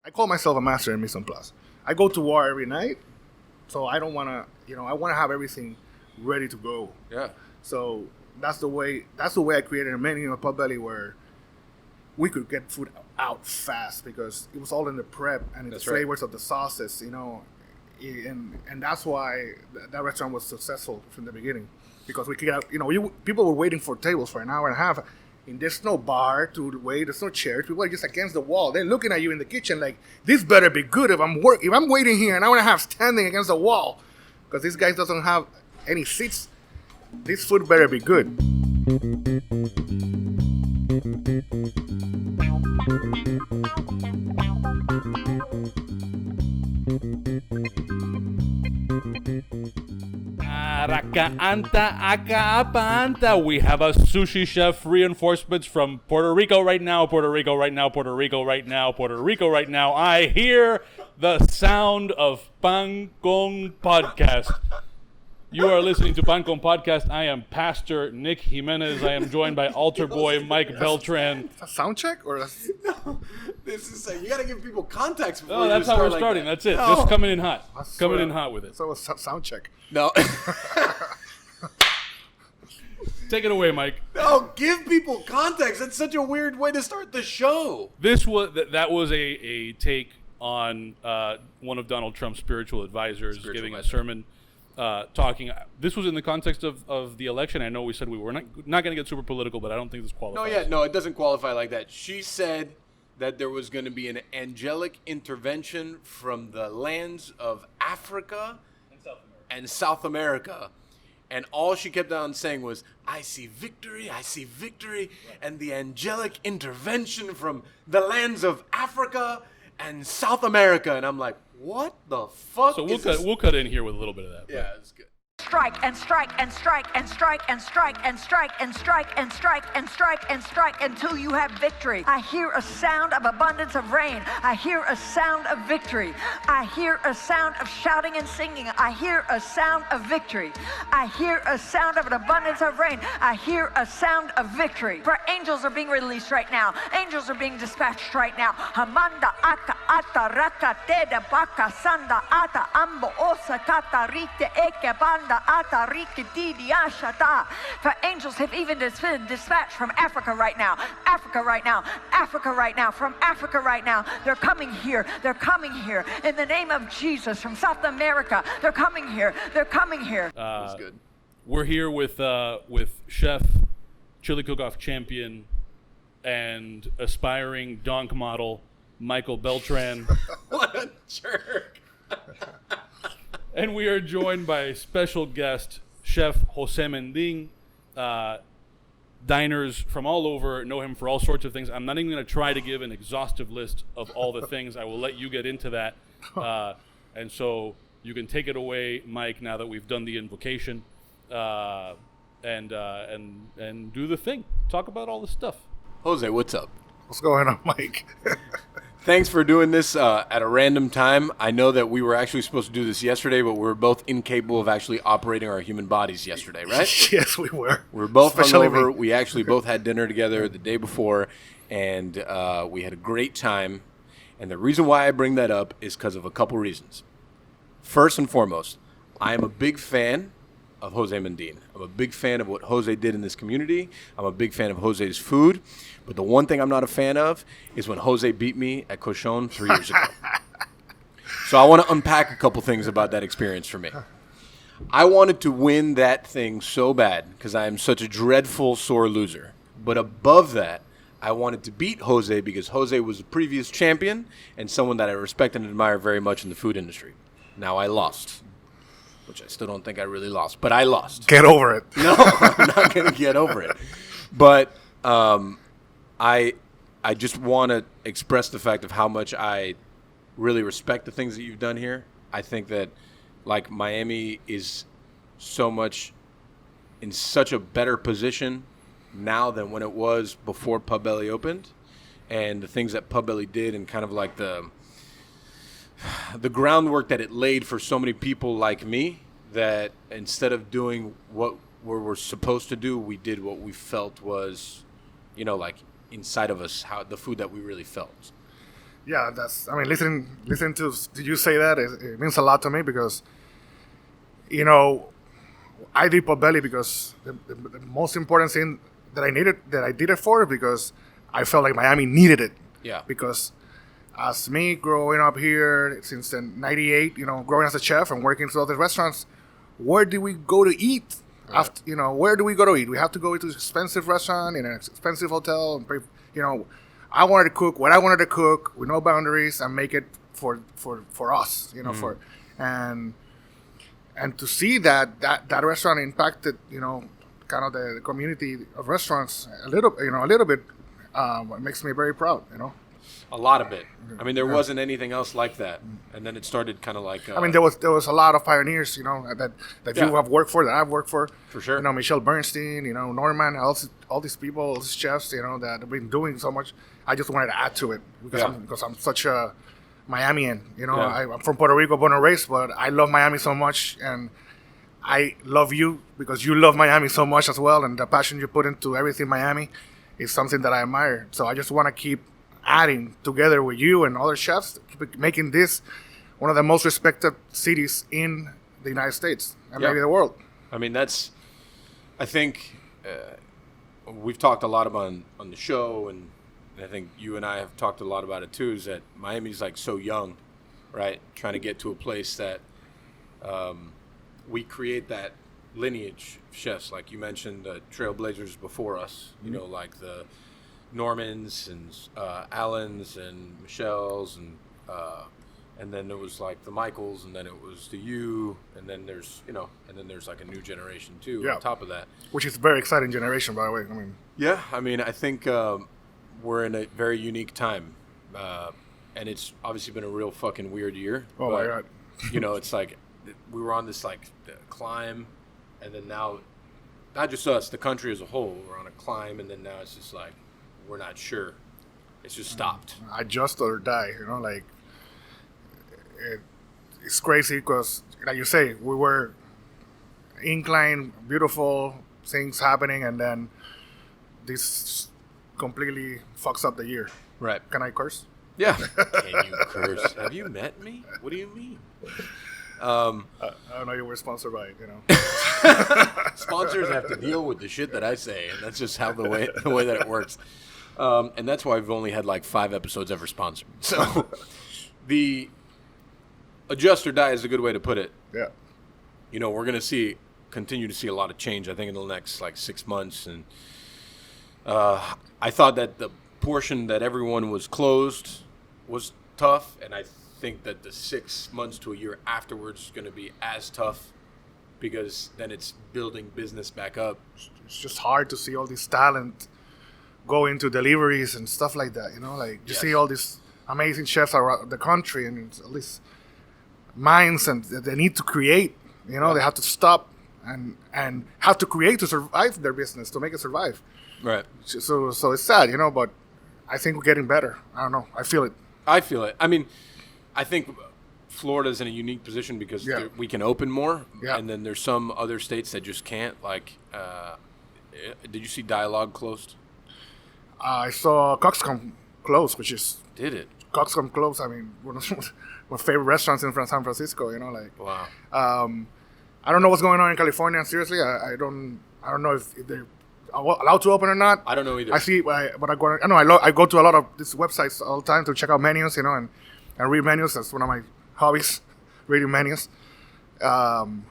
I call myself a master in mise en place. I go to war every night, so I don't want to, I want to have everything ready to go. Yeah. So that's the way I created a menu at Pubbelly where we could get food out fast because it was all in the prep and the flavors of the sauces, and that's why that restaurant was successful from the beginning because we could get, people were waiting for tables for an hour and a half. And there's no bar to wait. There's no chairs. People are just against the wall. They're looking at you in the kitchen like, this better be good if I'm waiting here and I want to have standing against the wall because this guy doesn't have any seats. This food better be good. We have a sushi chef reinforcements from Puerto Rico right now. Puerto Rico right now. Puerto Rico right now. Puerto Rico right now. I hear the sound of Pan Con Podcast. You are listening to Pan Con Podcast. I am Pastor Nick Jimenez. I am joined by altar boy Mike Beltrán. A sound check or No, this is you got to give people context. Before No, that's how we're starting. That's it. No. Just coming in hot. Coming in hot with it. So a sound check. No. Take it away, Mike. No, give people context. That's such a weird way to start the show. That was a take on one of Donald Trump's spiritual advisors giving a sermon. Talking. This was in the context of the election. I know we said we were not going to get super political, but I don't think this qualifies. No, it doesn't qualify like that. She said that there was going to be an angelic intervention from the lands of Africa and South America. And all she kept on saying was, I see victory, right. And the angelic intervention from the lands of Africa and South America. And I'm like, what the fuck? So we'll cut in here with a little bit of that. Yeah, it's good. Strike and strike and strike and strike and strike and strike and strike and strike and strike and strike until you have victory. I hear a sound of abundance of rain. I hear a sound of victory. I hear a sound of shouting and singing. I hear a sound of victory. I hear a sound of an abundance of rain. I hear a sound of victory. For angels are being released right now. Angels are being dispatched right now. Hamanda aka ata raka teda baka sanda ata ambo osa kata rite eke banda. For angels have even been dispatched from Africa right now. Africa right now. Africa right now. From Africa right now. They're coming here. They're coming here. In the name of Jesus. From South America. They're coming here. They're coming here. That's good. We're here with chef, chili cook-off champion, and aspiring donk model Michael Beltrán. What a jerk. And we are joined by special guest, Chef José Mendín. Diners from all over know him for all sorts of things. I'm not even going to try to give an exhaustive list of all the things. I will let you get into that. And so you can take it away, Mike, now that we've done the invocation, and do the thing. Talk about all the stuff. Jose, what's up? What's going on, Mike? Thanks for doing this at a random time. I know that we were actually supposed to do this yesterday, but we were both incapable of actually operating our human bodies yesterday, right? Yes, we were. We were both Especially hungover. me. We actually both had dinner together the day before, and we had a great time. And the reason why I bring that up is because of a couple reasons. First and foremost, I am a big fan of José Mendín. I'm a big fan of what Jose did in this community. I'm a big fan of Jose's food. But the one thing I'm not a fan of is when Jose beat me at Cochon 3 years ago. So I want to unpack a couple things about that experience for me. I wanted to win that thing so bad because I am such a dreadful sore loser. But above that, I wanted to beat Jose because Jose was a previous champion and someone that I respect and admire very much in the food industry. Now I lost. Which I still don't think I really lost, but I lost. Get over it. No, I'm not going to get over it. But I just want to express the fact of how much I really respect the things that you've done here. I think that, like, Miami is so much in such a better position now than when it was before Pubbelly opened. And the things that Pubbelly did and kind of like the groundwork that it laid for so many people like me, that instead of doing what we're supposed to do, we did what we felt was, like inside of us, how the food that we really felt. Yeah, that's. I mean, listening to you say that it means a lot to me because, you know, I did Pubbelly because the most important thing that I did it for because I felt like Miami needed it. Yeah. Because as me growing up here since the '98, you know, growing as a chef and working to other restaurants, where do we go to eat? Right. After, you know, where do we go to eat? We have to go to an expensive restaurant in an expensive hotel and pay, you know. I wanted to cook what I wanted to cook with no boundaries and make it for us, you know, and to see that restaurant impacted, you know, kind of the community of restaurants a little bit, it makes me very proud, you know. A lot of it. I mean, there wasn't anything else like that, and then it started kind of like. I mean, there was a lot of pioneers, you know, that you have worked for, that I've worked for. For sure. You know, Michelle Bernstein, you know, Norman, all these people, all these chefs, you know, that have been doing so much. I just wanted to add to it because I'm such a Miamian, you know. Yeah. I'm from Puerto Rico, born and raised, but I love Miami so much, and I love you because you love Miami so much as well, and the passion you put into everything Miami is something that I admire. So I just want to keep adding together with you and other chefs, keep making this one of the most respected cities in the United States and maybe the world. I mean, I think we've talked a lot about on the show, and I think you and I have talked a lot about it too, is that Miami's like so young, right? Trying to get to a place that we create that lineage of chefs. Like you mentioned, the trailblazers before us, you know, like the Normans and Allens and Michelle's and then there was like the Michaels, and then it was the you, and then there's like a new generation too on top of that, which is a very exciting generation, by the way. I mean, I think we're in a very unique time, and it's obviously been a real fucking weird year. Oh my God. You know, it's like we were on this like climb, and then now, not just us, the country as a whole, we're on a climb, and then now it's just like we're not sure. It's just stopped. Adjust or die, you know, like it's crazy because, like you say, we were incline, beautiful things happening, and then this completely fucks up the year. Right. Can I curse? Yeah. Can you curse? Have you met me? What do you mean? I don't know, you were sponsored by it, you know. Sponsors have to deal with the shit that I say, and that's just how the way that it works. And that's why we've only had like 5 episodes ever sponsored. So the adjust or die is a good way to put it. Yeah. You know, we're going to continue to see a lot of change, I think, in the next like 6 months. And I thought that the portion that everyone was closed was tough, and I think that the 6 months to a year afterwards is going to be as tough, because then it's building business back up. It's just hard to see all this talent go into deliveries and stuff like that, you know, like you see all these amazing chefs around the country, and it's all these minds, and they need to create, you know, they have to stop and have to create to survive their business, to make it survive. Right. So it's sad, you know, but I think we're getting better. I don't know. I feel it. I mean, I think Florida's in a unique position because we can open more, and then there's some other states that just can't. Like, did you see Dialogue closed? I saw Coxcomb close, which is... Did it? Coxcomb close. I mean, one of my favorite restaurants in San Francisco, you know, like... Wow. I don't know what's going on in California, seriously. I don't know if they're allowed to open or not. I don't know either. I see, but I go to a lot of these websites all the time to check out menus, you know, and read menus. That's one of my hobbies, reading menus. And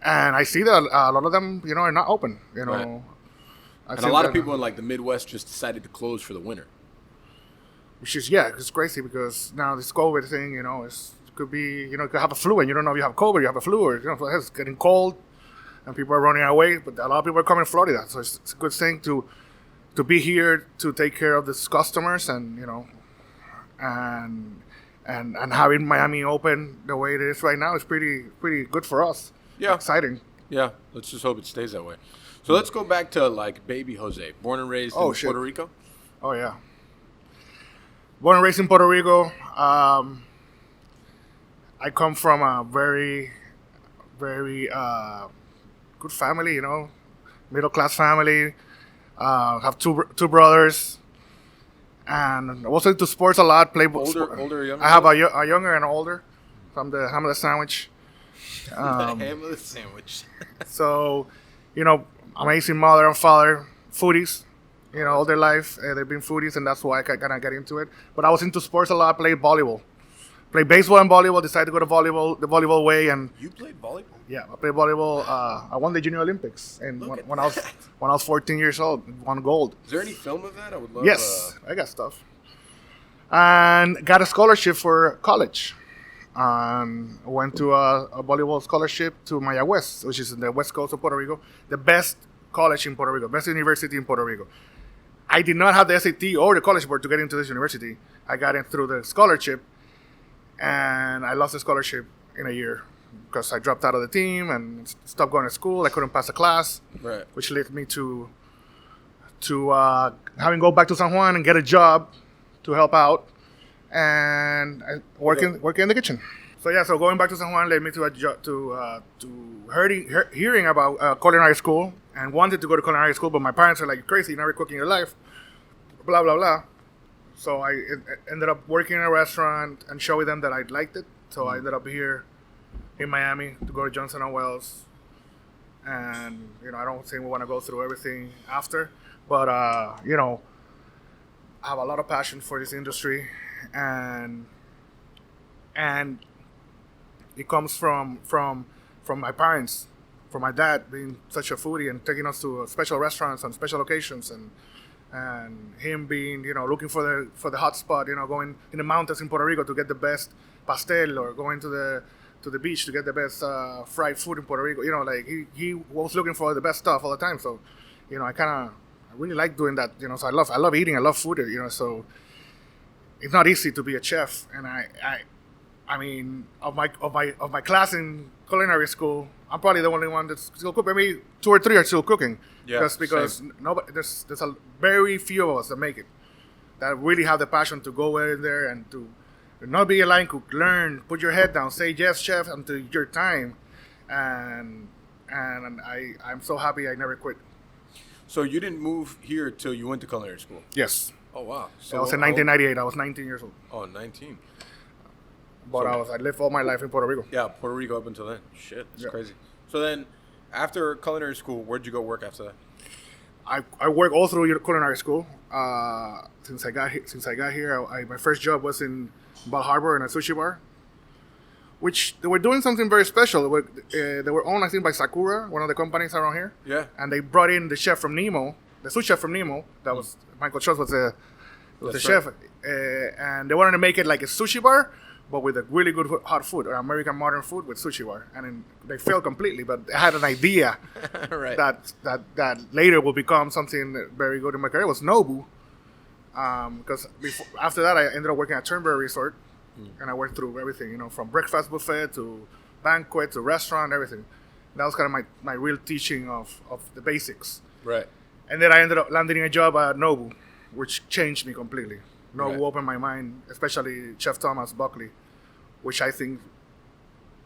I see that a lot of them, you know, are not open, you know. Right. And a lot of people in like the Midwest just decided to close for the winter. Which is, it's crazy because now this COVID thing, you know, it could be, you know, you could have a flu and you don't know if you have COVID, you have a flu, or, you know, it's getting cold and people are running away. But a lot of people are coming to Florida. So it's a good thing to be here to take care of these customers, and, you know, and having Miami open the way it is right now is pretty good for us. Yeah. Exciting. Yeah. Let's just hope it stays that way. So let's go back to like baby Jose, born and raised in Puerto Rico. Oh yeah, born and raised in Puerto Rico. I come from a very, very good family. You know, middle class family. Have two brothers, And I was into sports a lot. Play Older or younger? I have a younger and an older. So I'm the ham of the sandwich. The ham of the sandwich. So, amazing mother and father, foodies, all their life. They've been foodies, and that's why I kind of got into it. But I was into sports a lot, played volleyball. Played baseball and volleyball, decided to go to volleyball, the volleyball way. And You played volleyball? yeah, I played volleyball. I won the Junior Olympics. And when I was 14 years old, won gold. Is there any film of that? I would love. Yes, I got stuff. And got a scholarship for college. Went to a volleyball scholarship to Mayagüez, which is in the west coast of Puerto Rico. The best college in Puerto Rico, best university in Puerto Rico. I did not have the SAT or the college board to get into this university. I got in through the scholarship, and I lost the scholarship in a year because I dropped out of the team and stopped going to school. I couldn't pass a class, Right. which led me to having to go back to San Juan and get a job to help out, and I work in the kitchen. So going back to San Juan led me to a job to hearing about culinary school, and wanted to go to culinary school, but my parents are like, "You're crazy, you never cook in your life," blah blah blah. So I ended up working in a restaurant and showing them that I liked it. So I ended up here in Miami to go to Johnson & Wales, and I don't think we want to go through everything after, but I have a lot of passion for this industry, and it comes from my parents, from my dad being such a foodie and taking us to special restaurants and special occasions, and him being looking for the hot spot, going in the mountains in Puerto Rico to get the best pastel, or going to the beach to get the best fried food in Puerto Rico. Like he was looking for the best stuff all the time. So I really like doing that. So I love eating, I love food. So it's not easy to be a chef, and I mean, of my class in culinary school, I'm probably the only one that's still cooking. Maybe 2 or 3 are still cooking. Yeah, because nobody, there's a very few of us that make it, that really have the passion to go in there and to not be a line cook, learn, put your head down, say yes, chef, until your time, and I'm so happy I never quit. So you didn't move here till you went to culinary school? Yes. Oh, wow. So That was in 1998. I was 19 years old. Oh, 19. But I lived all my life in Puerto Rico. Yeah, Puerto Rico up until then. Shit, that's Yeah. crazy. So then, after culinary school, where'd you go work after that? I worked all through culinary school. Since I got here, my first job was in Bal Harbor in a sushi bar, which they were doing something very special. They were owned, I think, by Sakura, one of the companies around here. Yeah. And they brought in the chef from Nemo, the sous chef from Nemo. That was Michael Schultz was the That's chef, right. and they wanted to make it like a sushi bar, but with a really good hot food, or American modern food with sushi bar. And then they failed completely, but I had an idea Right. that later will become something very good in my career. It was Nobu. Because after that, I ended up working at Turnberry Resort, and I worked through everything, from breakfast buffet to banquet to restaurant, everything. That was kind of my real teaching of the basics. Right. And then I ended up landing a job at Nobu, which changed me completely. Nobu Right. opened my mind, especially Chef Thomas Buckley, which I think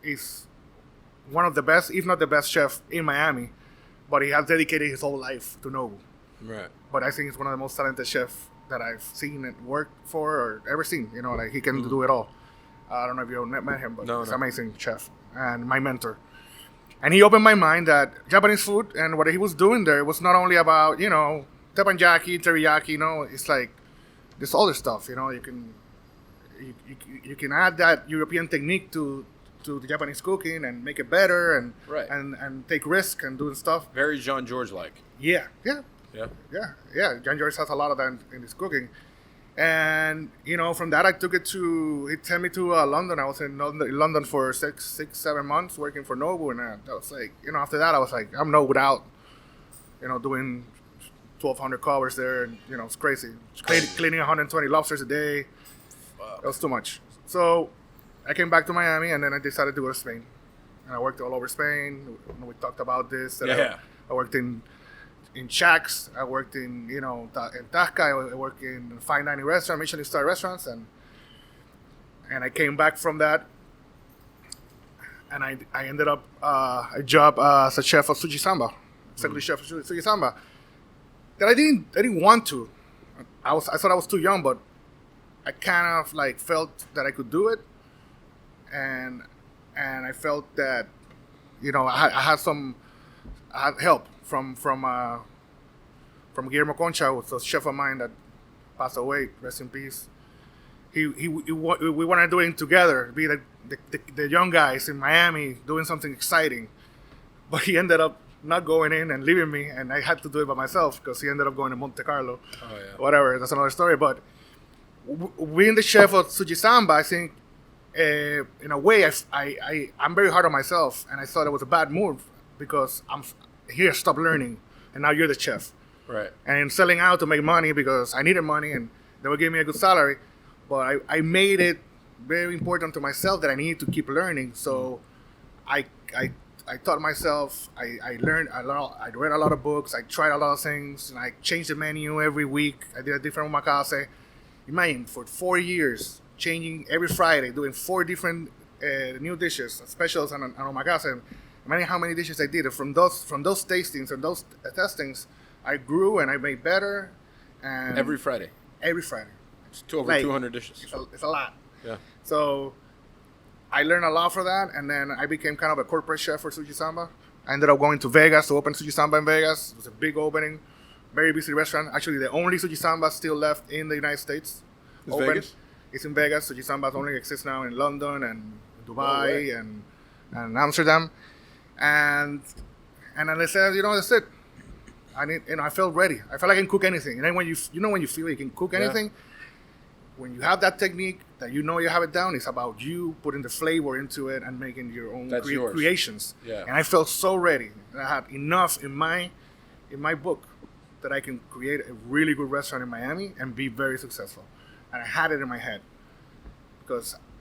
is one of the best, if not the best chef in Miami, but he has dedicated his whole life to Nobu. Right. But I think he's one of the most talented chefs that I've seen and worked for or ever seen. Like he can do it all. I don't know if you met him, but he's an amazing chef and my mentor. And he opened my mind that Japanese food and what he was doing there was not only about, teppanyaki, teriyaki, it's like this other stuff, you can add that European technique to the Japanese cooking and make it better and Right. and take risk and doing stuff. Very Jean George like. Yeah. Yeah. John George has a lot of that in his cooking. And, from that, he sent me to London. I was in London for 6-7 months working for Nobu. And I was like, after that, I was like, I'm Nobu out, doing 1,200 covers there. And, it's crazy. Cleaning 120 lobsters a day. Wow. It was too much. So I came back to Miami, and then I decided to go to Spain. And I worked all over Spain. We talked about this. And Yeah. I worked in shacks. I worked in Tasca. I worked in fine dining restaurants, Michelin star restaurants, and I came back from that, and I ended up a job as a chef of Sushi Samba, executive chef of Sushi Samba. That I didn't want to. I thought I was too young, but I kind of like felt that I could do it, and I felt that, you know, I had help from Guillermo Concha, who was a chef of mine that passed away, rest in peace. We wanted to do it together, be the young guys in Miami doing something exciting, but he ended up not going in and leaving me, and I had to do it by myself because he ended up going to Monte Carlo. Oh yeah. Whatever, that's another story. But being the chef of Sushi Samba, I think, in a way, I'm very hard on myself, and I thought it was a bad move because I'm here, stop learning, and now you're the chef. Right. And selling out to make money because I needed money, and they would give me a good salary. But I made it very important to myself that I needed to keep learning. So I taught myself. I learned a lot. I read a lot of books. I tried a lot of things, and I changed the menu every week. I did a different omakase. Imagine, for 4 years, changing every Friday, doing 4 different new dishes, specials, and omakase. Imagine how many dishes I did. From those tastings and those testings, I grew and I made better. And every Friday. Every Friday. It's over 200 dishes. It's a lot. Yeah. So I learned a lot for that, and then I became kind of a corporate chef for Sushi Samba. I ended up going to Vegas to open Sushi Samba in Vegas. It was a big opening, very busy restaurant. Actually, the only Sushi Samba still left in the United States. Is Vegas? It's in Vegas. Sushi Samba only exists now in London and Dubai and Amsterdam. And then I said, you know, that's it. I felt ready. I felt like I can cook anything. And then when you feel you can cook anything, when you have that technique that you know you have it down, it's about you putting the flavor into it and making your own creations. Yeah. And I felt so ready. And I had enough in my book that I can create a really good restaurant in Miami and be very successful. And I had it in my head.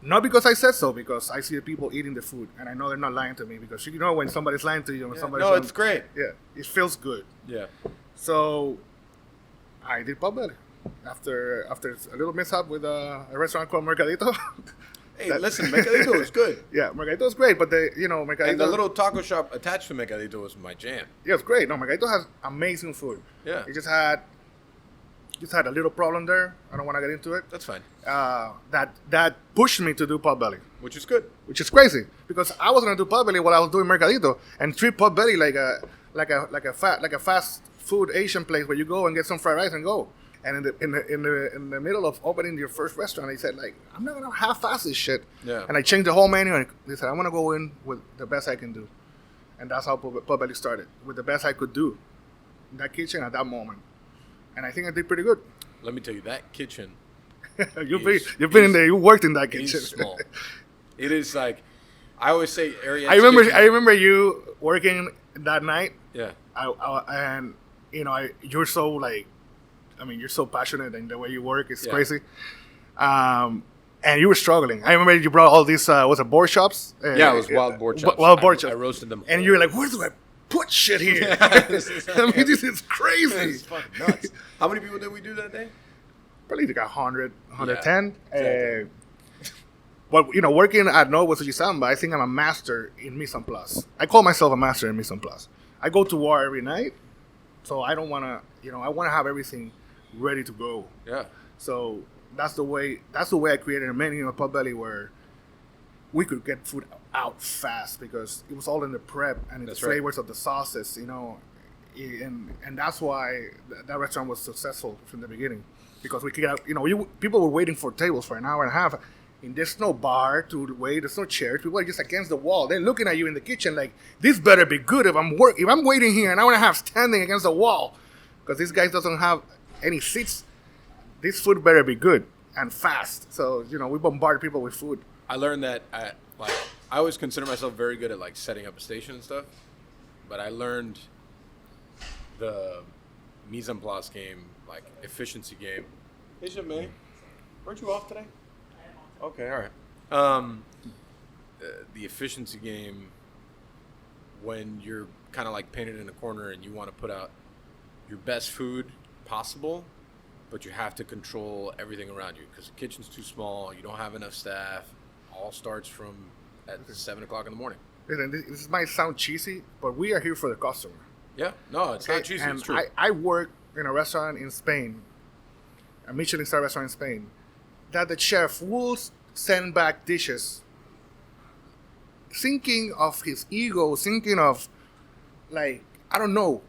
Not because I said so, because I see the people eating the food, and I know they're not lying to me, because you know when somebody's lying to you, when somebody's no, it's great. Yeah, it feels good. Yeah. So I did Pubbelly after a little mishap with a restaurant called Mercadito. Hey, listen, Mercadito was good. Yeah, Mercadito was great, but Mercadito, and the little taco shop attached to Mercadito was my jam. Yeah, it's great. No, Mercadito has amazing food. Yeah. It just had a little problem there. I don't want to get into it. That's fine. That pushed me to do Pubbelly, which is good. Which is crazy, because I was gonna do Pubbelly while I was doing Mercadito, and treat Pubbelly like a fast food Asian place where you go and get some fried rice and go. And in the middle of opening your first restaurant, I said, like, I'm not gonna half-ass this shit. Yeah. And I changed the whole menu, and they said, I want to go in with the best I can do, and that's how Pubbelly started, with the best I could do in that kitchen at that moment. And I think I did pretty good. Let me tell you, that kitchen. You've been in there. You worked in that kitchen. It's small. It is like, I always say, area. I remember you working that night. Yeah. You're so like, you're so passionate, and the way you work is crazy. And you were struggling. I remember you brought all these board shops. It was wild board shops. Wild board shops. I roasted them. And you were like, where do I put shit here? This is crazy. It's fucking nuts. How many people did we do that day? Probably like 100, 110. Yeah, exactly. But working at Novo Sushi Samba, I think I'm a master in mise en place. I call myself a master in mise en place. I go to war every night, so I don't want to. I want to have everything ready to go. Yeah. So that's the way I created a menu at Pubbelly where we could get food out fast, because it was all in the prep and the flavors of the sauces, and that's why that restaurant was successful from the beginning, because we could people were waiting for tables for an hour and a half, and there's no bar to wait, there's no chairs, people are just against the wall, they're looking at you in the kitchen like, this better be good if I'm waiting here an hour and a half standing against the wall, because this guy doesn't have any seats, this food better be good and fast. So we bombard people with food. I learned that I always consider myself very good at like setting up a station and stuff, but I learned the mise en place game, like efficiency game. Hey, José, weren't you off today? Okay, all right. The efficiency game, when you're kind of like painted in a corner and you want to put out your best food possible, but you have to control everything around you because the kitchen's too small, you don't have enough staff. All starts from at 7 o'clock in the morning. This might sound cheesy, but we are here for the customer. Yeah, no, it's not cheesy. And it's true. I work in a restaurant in Spain a Michelin star restaurant in Spain, that the chef will send back dishes thinking of his ego, thinking of, like, I don't know,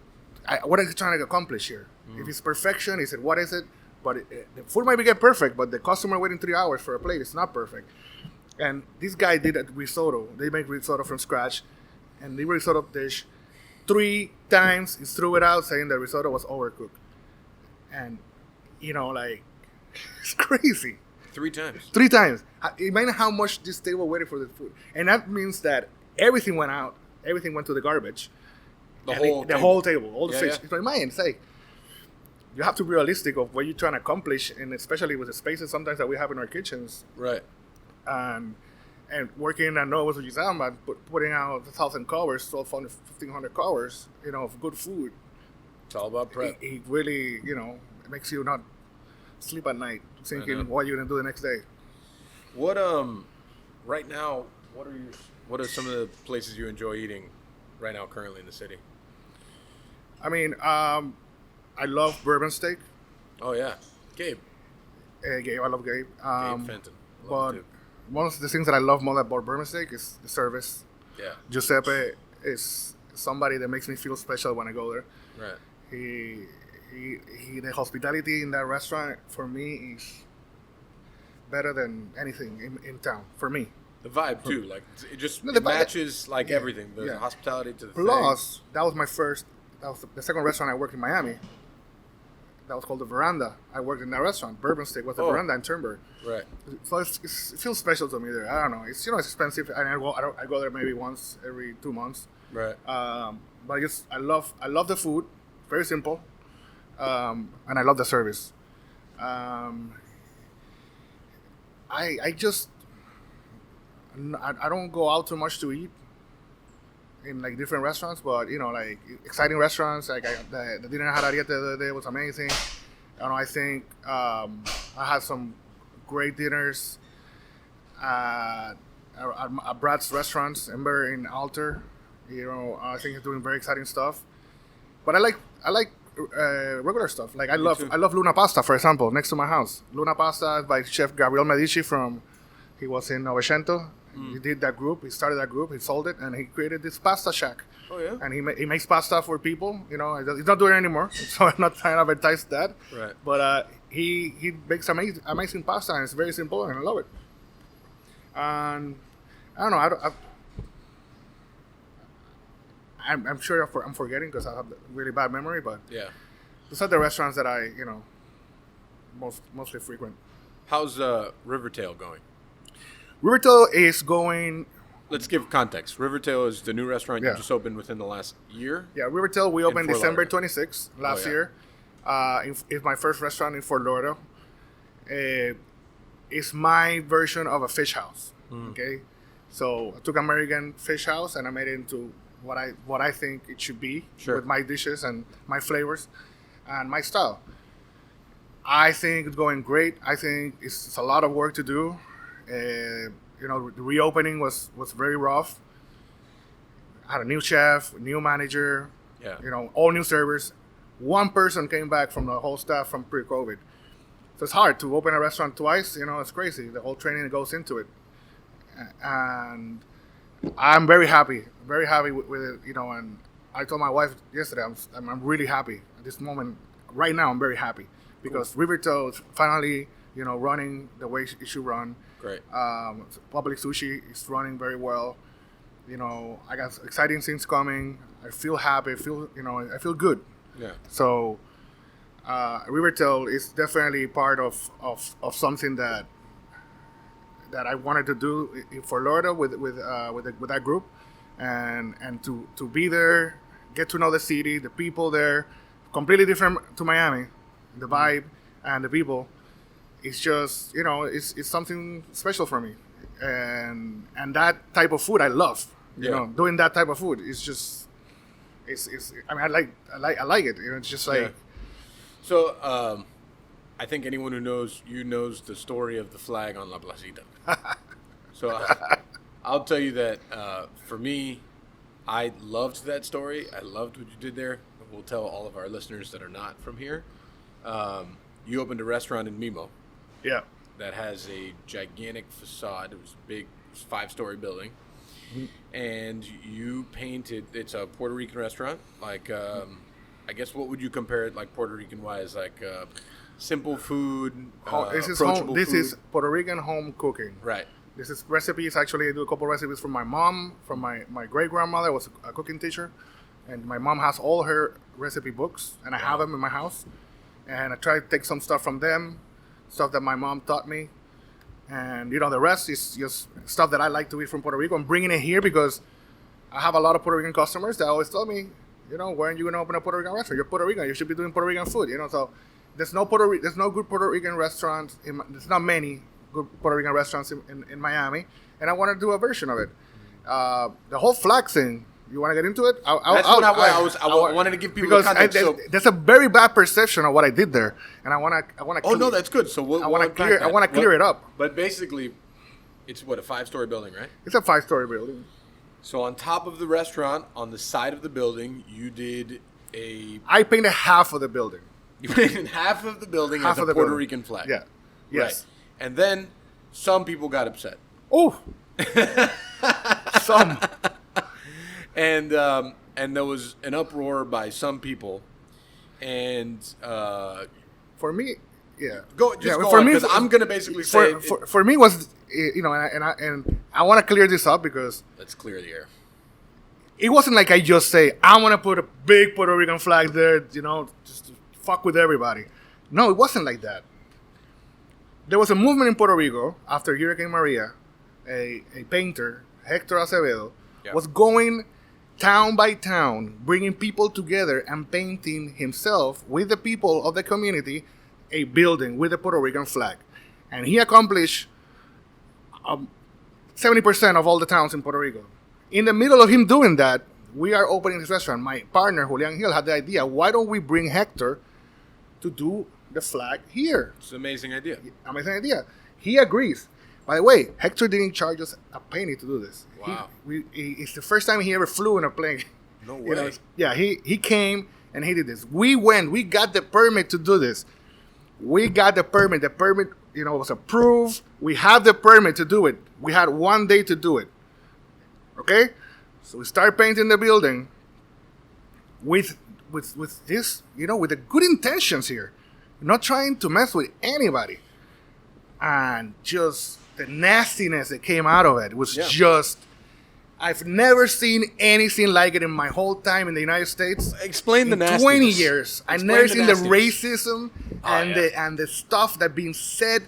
what is he trying to accomplish here? If it's perfection, he said, what is it? But the food might get perfect, but the customer waiting 3 hours for a plate is not perfect. And this guy did a risotto. They make risotto from scratch. And the risotto dish, 3 times he threw it out saying the risotto was overcooked. And, you know, like, it's crazy. 3 times. 3 times. Imagine how much this table waited for the food. And that means that everything went out. Everything went to the garbage. The whole table. All the fish. So imagine, it's like, you have to be realistic of what you're trying to accomplish, and especially with the spaces sometimes that we have in our kitchens. Right. And working, I know it was what you said, but putting out 1,000 covers, 1,200, 1,500 covers, you know, of good food. It's all about prep. It really, you know, it makes you not sleep at night thinking what you're gonna do the next day. What right now? What are some of the places you enjoy eating right now currently in the city? I mean, I love bourbon steak. Oh yeah, Gabe. Gabe, I love Gabe. Gabe Fenton. But one of the things that I love more about bourbon steak is the service. Yeah. Giuseppe is somebody that makes me feel special when I go there. Right. He the hospitality in that restaurant for me is better than anything in town for me. The vibe too, like it just No, the vibe- matches like everything. The hospitality to the Plus, that was the second restaurant I worked in Miami. That was called the Veranda. I worked in that restaurant. Bourbon Steak was the Veranda in Turnberg. Right. So it feels special to me there. I don't know. It's, you know, it's expensive, and I go there maybe once every 2 months. Right. But I love the food. Very simple. And I love the service. I don't go out too much to eat in like different restaurants, but you know, like exciting restaurants. Like the dinner I had Ariete the other day was amazing. I think I had some great dinners at Brad's restaurants, Ember in Alter. You know, I think he's doing very exciting stuff. But I like regular stuff. Like I love Luna Pasta, for example, next to my house. Luna Pasta is by Chef Gabriel Medici he was in Novecento. He did that group. He started that group. He sold it, and he created this pasta shack. Oh yeah. And he makes pasta for people. You know, he's not doing it anymore, so I'm not trying to advertise that. Right. But he makes amazing pasta, and it's very simple, and I love it. And I don't know. I'm sure I'm forgetting because I have a really bad memory. But yeah, those are the restaurants that I mostly frequent. How's Rivertail going? Rivertail is going. Let's give context. Rivertail is the new restaurant you Yeah. just opened within the last year. Yeah, Rivertail, we opened Fort December Lauderdale. 26th last yeah. year. It's my first restaurant in Fort Lauderdale. It's my version of a fish house. Okay, so I took American fish house and I made it into what I think it should be with my dishes and my flavors and my style. I think it's going great. I think it's a lot of work to do. You know, the reopening was very rough. I had a new chef, new manager, you know, all new servers. One person came back from the whole staff from pre-COVID. So it's hard to open a restaurant twice. You know, it's crazy. The whole training that goes into it. And I'm very happy with it. You know, and I told my wife yesterday, I'm really happy at this moment. Right now, I'm very happy because Rivertail is finally, you know, running the way it should run. Great. Pubbelly Sushi is running very well. You know, I got exciting things coming. I feel happy. I feel good. Yeah. So, Rivertail is definitely part of something that I wanted to do in Fort Lauderdale with that group, and to be there, get to know the city, the people there, completely different to Miami, the vibe and the people. It's just, you know, it's something special for me, and that type of food I love. You know, doing that type of food is just, it's. I mean, I like it. You know, it's just like. Yeah. So, I think anyone who knows you knows the story of the flag on La Placita. So, I'll tell you that for me, I loved that story. I loved what you did there. We'll tell all of our listeners that are not from here. you opened a restaurant in Mimo Yeah. that has a gigantic facade. It was a big 5-story building. And you painted, it's a Puerto Rican restaurant. Like, I guess what would you compare it like Puerto Rican wise? Like simple food, This is approachable This food. is Puerto Rican home cooking. Right. This is recipes. Actually, I do a couple recipes from my mom, from my great grandmother was a cooking teacher, and my mom has all her recipe books, and I have them in my house. And I try to take some stuff from them, stuff that my mom taught me, and the rest is just stuff that I like to eat from Puerto Rico. I'm bringing it here because I have a lot of Puerto Rican customers that always tell me, when are you gonna open a Puerto Rican restaurant? You're Puerto Rican. You should be doing Puerto Rican food. So there's no good Puerto Rican restaurants. There's not many good Puerto Rican restaurants in Miami, and I want to do a version of it. The whole flag thing. You want to get into it? I wanted to give people because context. there's a very bad perception of what I did there, and I want to. Oh no, that's good. So I want to clear it up. But basically, it's what, a 5-story building, right? It's a 5-story building. So on top of the restaurant, on the side of the building, you did I painted half of the building. You painted half of the building Half as a of the Puerto building. Rican flag. Yeah. Yes. Right. And then some people got upset. Oh. Some. And there was an uproar by some people, and for me, yeah. Go on, because I'm gonna basically say for me was and I want to clear this up because let's clear the air. It wasn't like I just say I want to put a big Puerto Rican flag there, just to fuck with everybody. No, it wasn't like that. There was a movement in Puerto Rico after Hurricane Maria. A painter, Hector Acevedo, was going town by town, bringing people together and painting himself with the people of the community a building with the Puerto Rican flag. And he accomplished 70% of all the towns in Puerto Rico. In the middle of him doing that, we are opening this restaurant. My partner, Julian Hill, had the idea, why don't we bring Hector to do the flag here? It's an amazing idea. Amazing idea. He agrees. By the way, Hector didn't charge us a penny to do this. Wow. It's the first time he ever flew in a plane. No way. He came and he did this. We got the permit to do this. We got the permit. The permit, was approved. We have the permit to do it. We had 1 day to do it. Okay? So we start painting the building with this, with the good intentions here. Not trying to mess with anybody. And just the nastiness that came out of it was just... I've never seen anything like it in my whole time in the United States. Explain the nastiness. 20 years. I've never seen the racism and the stuff that being said.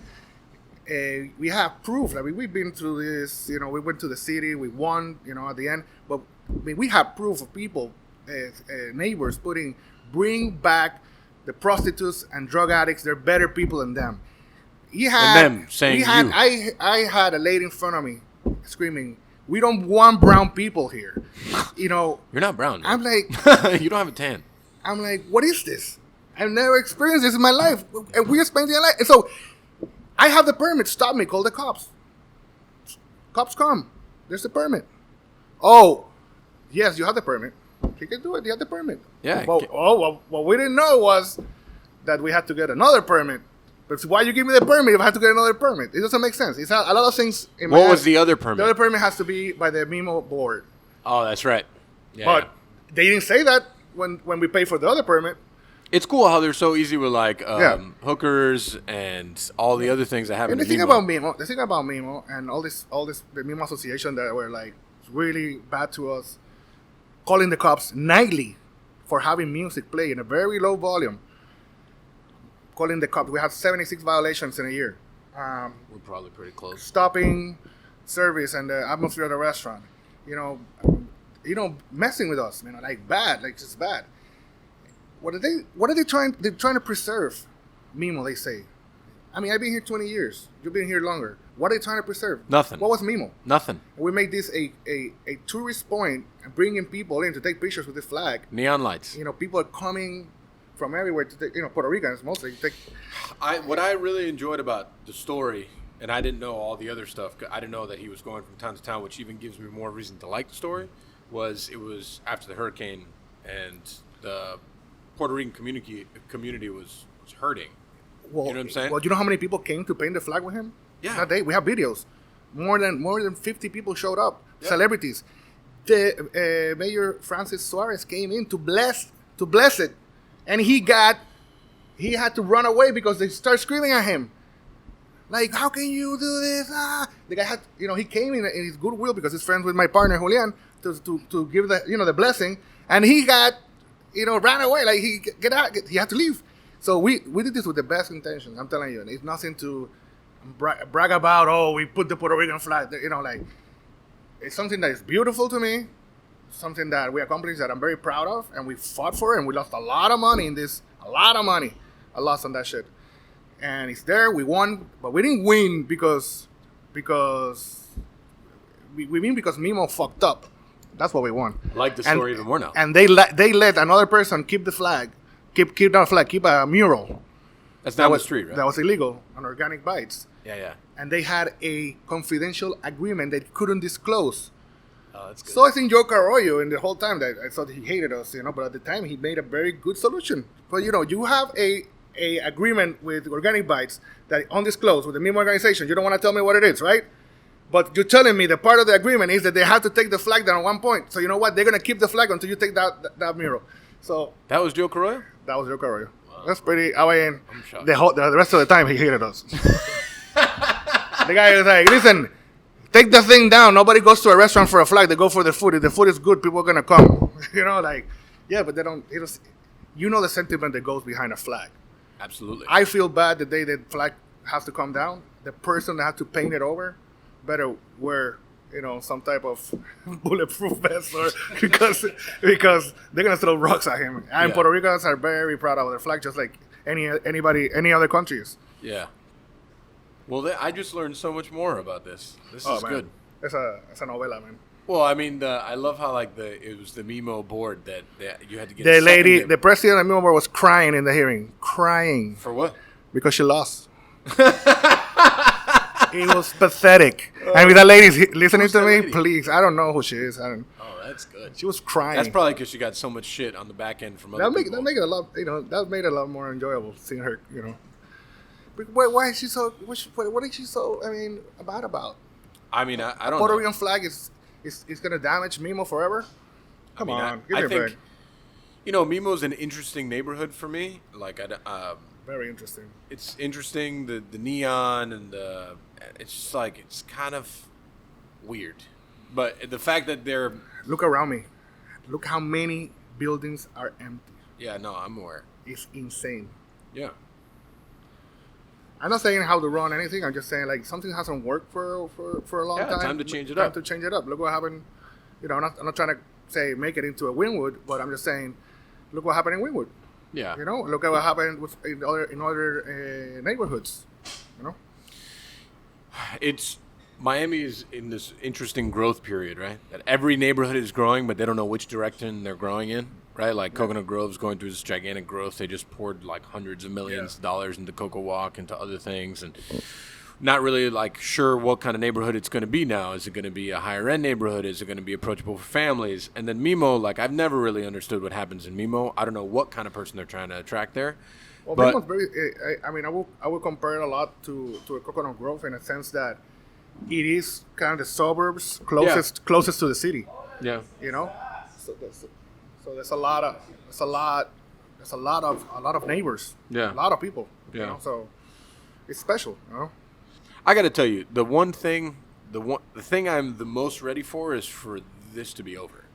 We have proof. We've been through this. We went to the city. We won, at the end. But we have proof of people, neighbors, bring back the prostitutes and drug addicts. They're better people than them. I had a lady in front of me screaming, "We don't want brown people here." You're not brown. I'm like, you don't have a tan. I'm like, what is this? I've never experienced this in my life, and we are spending a life. And so, I have the permit. Stop me. Call the cops. Cops come. There's the permit. Oh, yes, you have the permit. You can do it. You have the permit. Yeah. What we didn't know was that we had to get another permit. But why you give me the permit if I have to get another permit? It doesn't make sense. It's a lot of things. What was the other permit? The other permit has to be by the Mimo board. Oh, that's right. Yeah, but they didn't say that when we paid for the other permit. It's cool how they're so easy with hookers and all the other things that happen. And the thing about Mimo and all this the Mimo Association that were like really bad to us, calling the cops nightly for having music play in a very low volume. Calling the cops. We have 76 violations in a year. We're probably pretty close. Stopping service and the atmosphere of the restaurant. Messing with us. Just bad. What are they trying? They're trying to preserve Mimo. They say. I mean, I've been here 20 years. You've been here longer. What are they trying to preserve? Nothing. What was Mimo? Nothing. We made this a tourist point and bringing people in to take pictures with this flag. Neon lights. People are coming from everywhere to take, Puerto Ricans mostly. What I really enjoyed about the story, and I didn't know all the other stuff, I didn't know that he was going from town to town, which even gives me more reason to like the story, was after the hurricane and the Puerto Rican community was hurting. Well, You know what I'm saying? Well, you know how many people came to paint the flag with him? Yeah. That day, we have videos. More than 50 people showed up. Yeah. Celebrities. The Mayor Francis Suarez came in to bless it, and he had to run away because they start screaming at him. Like, how can you do this? The guy had, he came in his goodwill because he's friends with my partner Julian to give the blessing, and he got, ran away. Like he he had to leave. So we did this with the best intentions. I'm telling you, and it's nothing to brag about. Oh, we put the Puerto Rican flag. Like it's something that is beautiful to me, something that we accomplished that I'm very proud of, and we fought for it, and we lost a lot of money in this. A lot of money, I lost on that shit. And it's there. We won, but we didn't win because we win because Mimo fucked up. That's what we won. I like the story even more now. And they let another person keep the flag, keep a mural. That's down the street, right? That was illegal on Organic Bites. Yeah. And they had a confidential agreement they couldn't disclose. Oh, that's good. So I think Joe Carollo, in the whole time that I thought he hated us, but at the time he made a very good solution. But you have a agreement with Organic Bites that undisclosed with the Mimo organization. You don't want to tell me what it is, right? But you're telling me the part of the agreement is that they have to take the flag down at one point. So you know what? They're gonna keep the flag until you take that mural. So that was Joe Carollo? that was Joe Carollo. Wow. That's pretty. I'm shocked. The rest of the time he hated us. The guy was like, listen, take the thing down. Nobody goes to a restaurant for a flag. They go for the food. If the food is good, people are gonna come. Yeah, but they don't. The sentiment that goes behind a flag. Absolutely. I feel bad the day the flag has to come down. The person that has to paint it over better wear, some type of bulletproof vest, or because they're gonna throw rocks at him. And Puerto Ricans are very proud of their flag, just like any other countries. Yeah. Well, I just learned so much more about this. This is man. good. It's a novela, man. Well, I mean, I love how it was the Mimo board that you had to get. The president of Mimo board was crying in the hearing, crying For what? because she lost. It was pathetic. And with that lady listening to me, please, I don't know who she is. Oh, that's good. She was crying. That's probably because she got so much shit on the back end from other people. That make it a lot. That made it a lot more enjoyable seeing her. But why is she so? What is she so? Bad about? I mean, I don't. Puerto know. Rican flag is gonna damage Mimo forever. Come on, give me a break. Mimo's an interesting neighborhood for me. Like, Very interesting. it's interesting the neon and it's just like it's kind of weird, but the fact that they're Look around me. Look how many buildings are empty. I'm aware. It's insane. Yeah. I'm not saying how to run anything. I'm just saying like something hasn't worked for a long time. Time to change it up. Time to change it up. Look what happened. I'm not trying to say make it into a Wynwood, but I'm just saying, look what happened in Wynwood. Yeah. Look at what happened in other neighborhoods. It's Miami is in this interesting growth period, right? That every neighborhood is growing, but they don't know which direction they're growing in, right? Like Coconut Grove's going through this gigantic growth. They just poured like hundreds of millions of dollars into Coco Walk, into other things, and not really like sure what kind of neighborhood it's going to be now. Is it going to be a higher end neighborhood? Is it going to be approachable for families? And then Mimo, like I've never really understood what happens in Mimo. I don't know what kind of person they're trying to attract there. Well, but Mimo's very. I will compare it a lot to a Coconut Grove in a sense that it is kind of the suburbs closest to the city. yeah, So there's a lot of neighbors. Yeah. A lot of people. Yeah. So it's special. I got to tell you, the thing I'm the most ready for is for this to be over,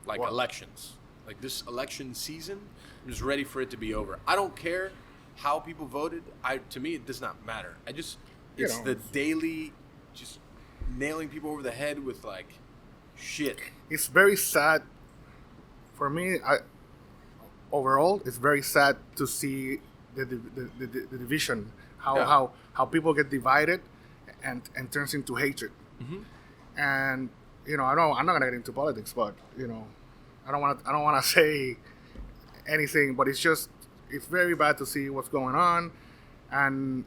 like What? elections, like this election season. I'm just ready for it to be over. I don't care how people voted. To me, it does not matter. It's the daily, just nailing people over the head with like shit. It's very sad for me. Overall, it's very sad to see the division, how people get divided and turns into hatred. Mm-hmm. And I'm not gonna get into politics, but I don't want to say anything, but it's very bad to see what's going on, and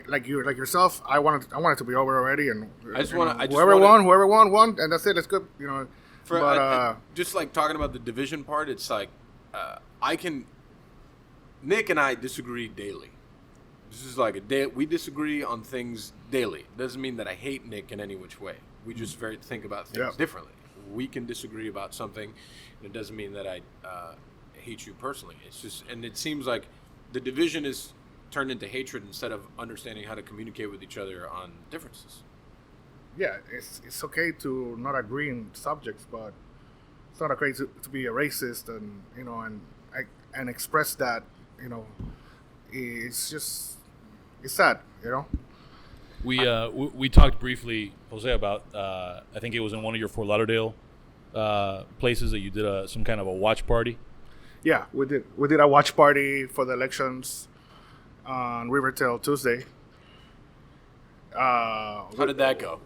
like yourself, I want it to be over already, and whoever won, and that's it. It's good, just like talking about the division part, it's like Nick and I disagree daily, This is like a day. We disagree on things daily. Doesn't mean that I hate Nick in any which way. We just think about things differently. We can disagree about something, and it doesn't mean that I hate you personally. It's just, and it seems like the division is turned into hatred instead of understanding how to communicate with each other on differences. Yeah, it's okay to not agree in subjects, but it's not okay to be a racist and and express that. It's just sad. We talked briefly, Jose, about I think it was in one of your Fort Lauderdale places that you did some kind of a watch party. Yeah, we did a watch party for the elections on Riverdale Tuesday. How did that go?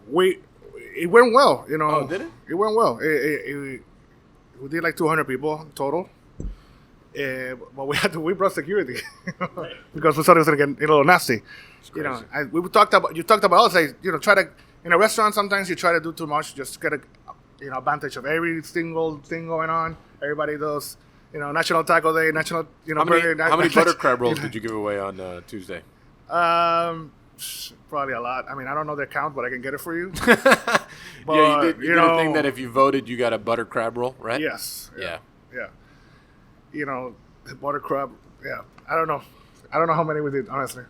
It went well. Oh, did it? It went well. We did like 200 people total. But we brought security because we thought it was gonna get a little nasty. We talked about also, try to, in a restaurant sometimes you try to do too much, just get a advantage of every single thing going on. Everybody does, National Taco Day, National, burger. How many butter crab rolls did you give away on Tuesday? Probably a lot. I mean, I don't know the count, but I can get it for you. But, yeah, you did a thing that if you voted, you got a butter crab roll, right? Yes. Yeah. The butter crab. Yeah, I don't know how many we did, honestly,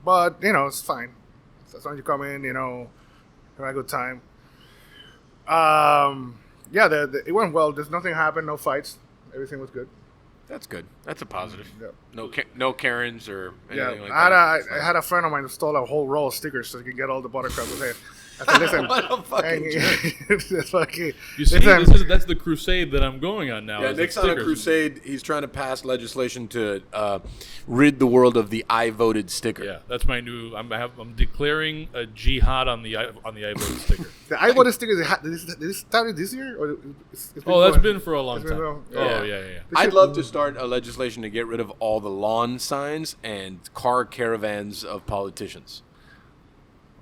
but it's fine. As long as you come in, have a good time. It went well. There's nothing happened, no fights. Everything was good. That's good. That's a positive. Yeah. No Karens or anything like I that. had a friend of mine who stole a whole roll of stickers so he could get all the butter crab with it. I said, listen, what a fucking jerk. You see, that's the crusade that I'm going on now. Yeah, Nick's on a crusade. He's trying to pass legislation to rid the world of the I voted sticker. Yeah, that's my new. I'm declaring a jihad on the I voted sticker. The I voted sticker. Did this start this year or? That's been for a long time. Yeah. I'd love to start a legislation to get rid of all the lawn signs and car caravans of politicians.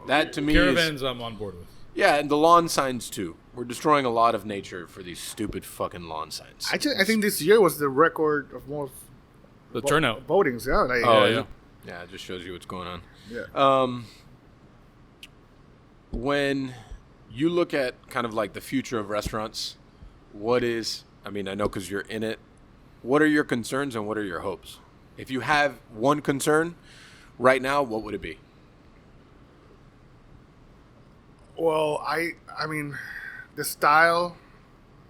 That to me caravans I'm on board with. Yeah, and the lawn signs too. We're destroying a lot of nature for these stupid fucking lawn signs. I think this year was the record of most turnout votings. Yeah. Yeah, it just shows you what's going on. Yeah. When you look at kind of like the future of restaurants, I know because you're in it, what are your concerns and what are your hopes? If you have one concern right now, what would it be? Well, I mean, the style,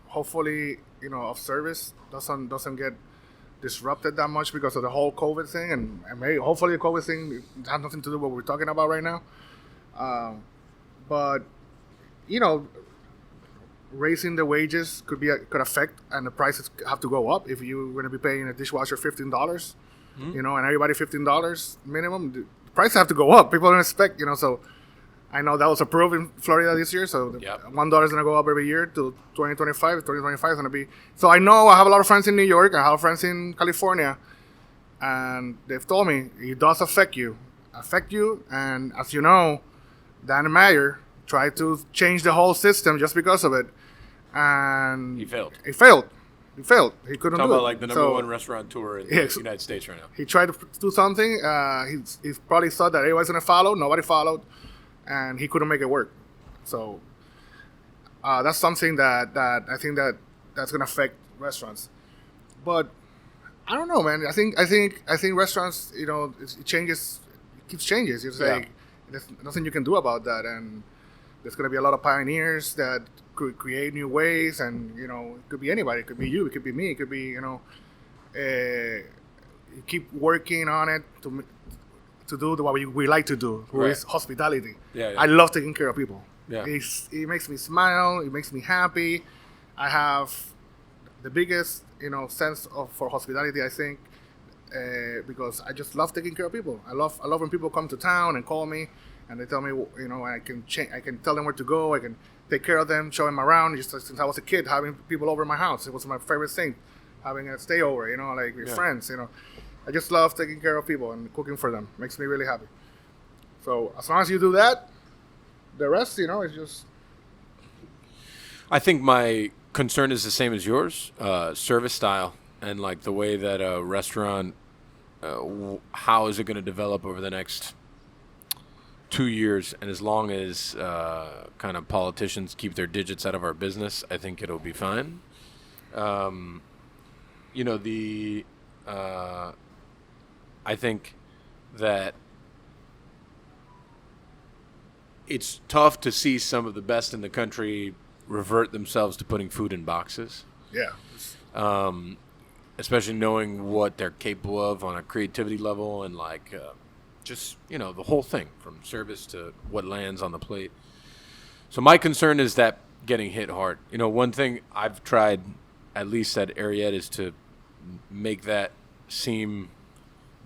hopefully, of service doesn't get disrupted that much because of the whole COVID thing, and maybe hopefully the COVID thing has nothing to do with what we're talking about right now. But raising the wages could affect, and the prices have to go up if you're going to be paying a dishwasher $15, and everybody $15 minimum. The prices have to go up. People don't expect, so. I know that was approved in Florida this year, so $1 is going to go up every year to 2025. 2025 is going to be... So I know I have a lot of friends in New York. I have friends in California. And they've told me it does affect you. And as you know, Dan Meyer tried to change the whole system just because of it. And... He failed. He couldn't do it. Talking about like the number one restaurateur in the United States right now. He tried to do something. He probably thought that everybody's going to follow. Nobody followed. And he couldn't make it work. So that's something that I think that's gonna affect restaurants. But I don't know, man. I think restaurants, it changes, it keeps changing. It's like there's nothing you can do about that, and there's gonna be a lot of pioneers that could create new ways, and it could be anybody. It could be you. It could be me. It could be you keep working on it to do what we like to do, which is hospitality. Yeah. I love taking care of people. Yeah. It makes me smile. It makes me happy. I have the biggest, sense for hospitality, I think, because I just love taking care of people. I love when people come to town and call me, and they tell me, I can tell them where to go. I can take care of them, show them around. Just since I was a kid, having people over my house, it was my favorite thing. Having a stayover, with friends, I just love taking care of people and cooking for them. Makes me really happy. So as long as you do that, the rest, is just... I think my concern is the same as yours, service style and like the way that a restaurant how is it going to develop over the next 2 years, and as long as kind of politicians keep their digits out of our business, I think it'll be fine. I think that it's tough to see some of the best in the country revert themselves to putting food in boxes. Yeah. Especially knowing what they're capable of on a creativity level and just, the whole thing from service to what lands on the plate. So my concern is that getting hit hard. One thing I've tried, at least at Ariete, is to make that seem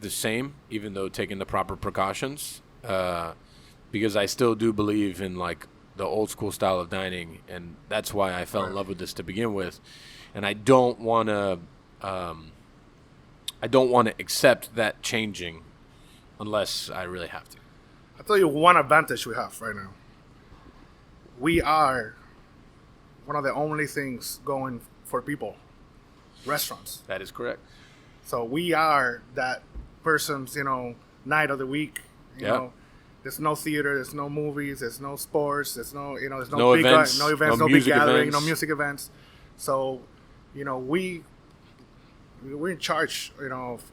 the same, even though taking the proper precautions, because I still do believe in the old school style of dining, and that's why I fell in love with this to begin with. And I don't want to accept that changing unless I really have to. I'll tell you one advantage we have right now. We are one of the only things going for people. Restaurants. That is correct. So we are that person's, night of the week. You know, there's no theater, there's no movies, there's no sports, there's no no big events, no big gathering, events. no music events. So, we're in charge, of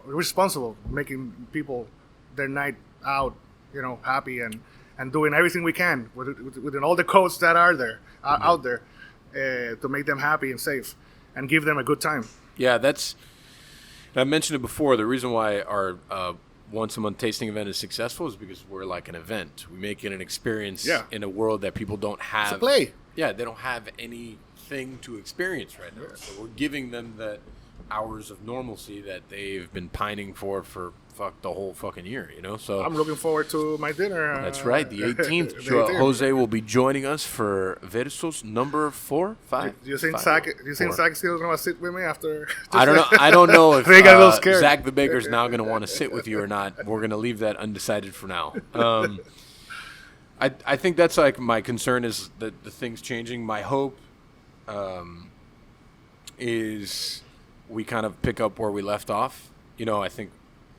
we're responsible for making people their night out, happy and doing everything we can within all the codes that are there out there to make them happy and safe and give them a good time. Yeah, I mentioned it before. The reason why our once a month tasting event is successful is because we're like an event. We make it an experience in a world that people don't have. It's a play. Yeah, they don't have anything to experience right now. So we're giving them that hours of normalcy that they've been pining for the whole fucking year, So I'm looking forward to my dinner. That's right, the 18th. The 18th. Jose will be joining us for Versus number 4, 5. Do you think Zach is still gonna sit with me after? I don't know. I don't know if They got a little scared. Zach the Baker's now going to want to sit with you or not. We're going to leave that undecided for now. I think that's my concern is that the things changing. My hope is we kind of pick up where we left off. I think,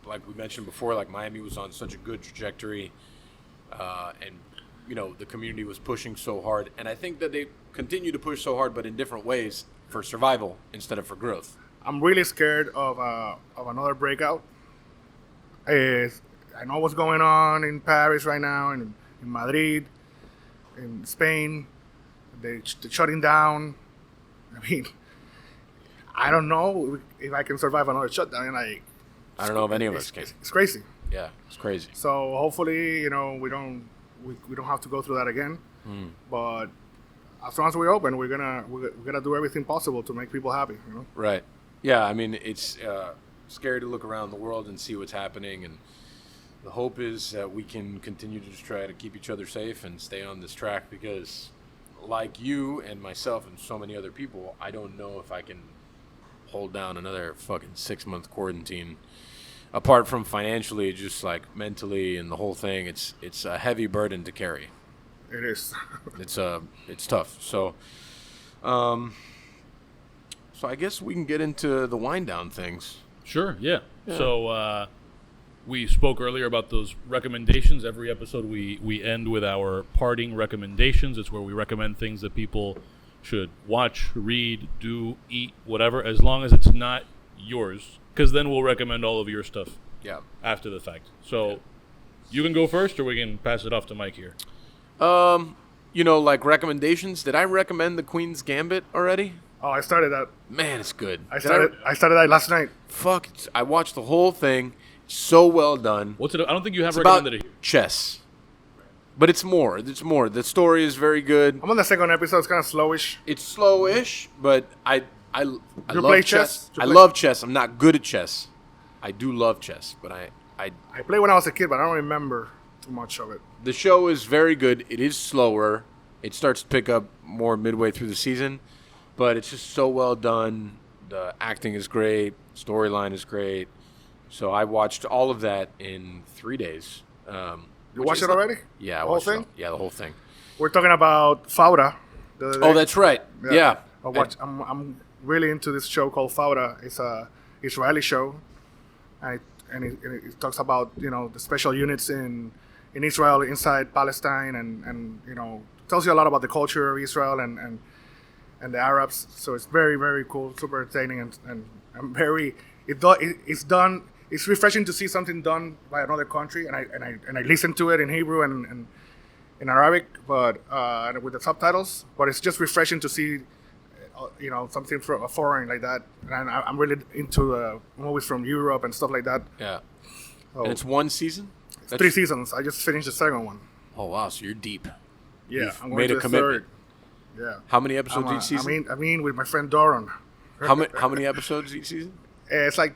like we mentioned before, Miami was on such a good trajectory, and the community was pushing so hard, and I think that they continue to push so hard, but in different ways for survival instead of for growth. I'm really scared of another breakout. I know what's going on in Paris right now, and in Madrid, in Spain. They're shutting down. I mean, I don't know if I can survive another shutdown. I don't know if any of us can. It's crazy. Yeah, it's crazy. So hopefully, we don't have to go through that again. But as long as we're open, we're gonna do everything possible to make people happy. Right. Yeah. I mean, it's scary to look around the world and see what's happening, and the hope is that we can continue to just try to keep each other safe and stay on this track. Because, like you and myself and so many other people, I don't know if I can hold down another fucking 6-month quarantine. Apart from financially, just mentally and the whole thing, it's a heavy burden to carry. It is. It's tough. So I guess we can get into the wind down things. Sure. Yeah. So we spoke earlier about those recommendations. Every episode we end with our parting recommendations. It's where we recommend things that people should watch, read, do, eat, whatever, as long as it's not yours, because then we'll recommend all of your stuff after the fact. So you can go first, or we can pass it off to Mike here. Recommendations. Did I recommend The Queen's Gambit already? Oh, I started that. Man, it's good. I started that last night. Fuck, I watched the whole thing. So well done. What's it? I don't think you have it's recommended about it. Chess. But it's more. The story is very good. I'm on the second episode. It's kind of slowish. It's slowish, but I You love play chess. chess? I love chess. I'm not good at chess. I do love chess, but I played when I was a kid, but I don't remember too much of it. The show is very good. It is slower. It starts to pick up more midway through the season, but it's just so well done. The acting is great. Storyline is great. So I watched all of that in 3 days. You watched it already? Yeah, the whole thing. Yeah, the whole thing. We're talking about Fauda. Oh, that's right. Yeah. I'm really into this show called Fauda. It's a Israeli show, and it talks about the special units in Israel inside Palestine, and tells you a lot about the culture of Israel and the Arabs. So it's very, very cool, super entertaining, and I'm very it's refreshing to see something done by another country, and I listen to it in Hebrew and in Arabic, but with the subtitles. But it's just refreshing to see something from foreign like that, and I'm really into movies from Europe and stuff like that. Yeah. So, And it's one season? it's 3 seasons. I just finished the second one. Oh, wow. So you're deep. Yeah, You've I'm going made to a the commitment. third. Yeah. How many episodes each season? I mean, with my friend Doron. How many episodes each season? It's like